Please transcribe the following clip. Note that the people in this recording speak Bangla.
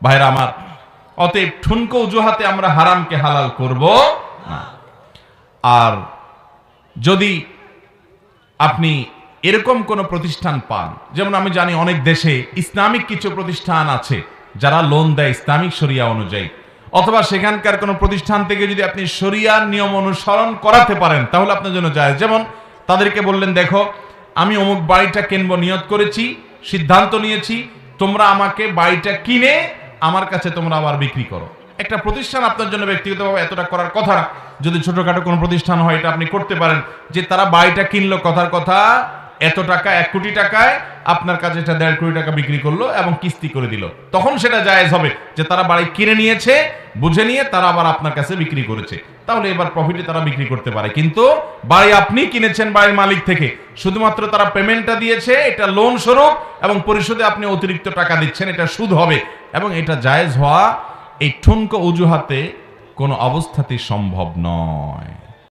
ভাইরা আমার, অতএব ঠুনকো অজুহাতে আমরা হারামকে হালাল করব না। আর যদি আপনি এরকম কোন প্রতিষ্ঠান পান, যেমন আমি জানি অনেক দেশে ইসলামিক কিছু প্রতিষ্ঠান আছে যারা লোন দেয় ইসলামিক শরিয়া অনুযায়ী, অথবা সেখানকার কোন প্রতিষ্ঠান থেকে যদি আপনি শরিয়ার নিয়ম অনুসরণ করাতে পারেন তাহলে আপনার জন্য জায়েজ। যেমন তাদেরকে বললেন, দেখো আমি অমুক বাড়িটা কিনবো নিয়ত করেছি, সিদ্ধান্ত নিয়েছি, তোমরা আমাকে বাড়িটা কিনে আমার কাছে তোমরা আবার বিক্রি করো। একটা প্রতিষ্ঠান আপনার জন্য ব্যক্তিগতভাবে এতটা করার কথা না, যদি ছোটখাটো কোনো প্রতিষ্ঠান হয় এটা আপনি করতে পারেন, যে তারা বাড়িটা কিনলো কথার কথা এত টাকা, 1 কোটি টাকায় আপনার কাছে এটা 1.5 কোটি টাকা বিক্রি করলো এবং কিস্তি করে দিল, তখন সেটা জায়েজ হবে যে তারা বাড়ি কিনে নিয়েছে, বুঝে নিয়ে তারা আবার আপনার কাছে বিক্রি করেছে, তাহলে এবার প্রফিটে তারা বিক্রি করতে পারে। কিন্তু বাড়ি আপনি কিনেছেন বাড়ির মালিক থেকে, শুধুমাত্র তারা পেমেন্টটা দিয়েছে, এটা লোন স্বরূপ এবং পরিশোধে আপনি অতিরিক্ত টাকা দিচ্ছেন, এটা সুদ হবে, এবং এটা জায়েজ হওয়া এই ঠুনকো অজুহাতে কোনো অবস্থাতেই সম্ভব নয়।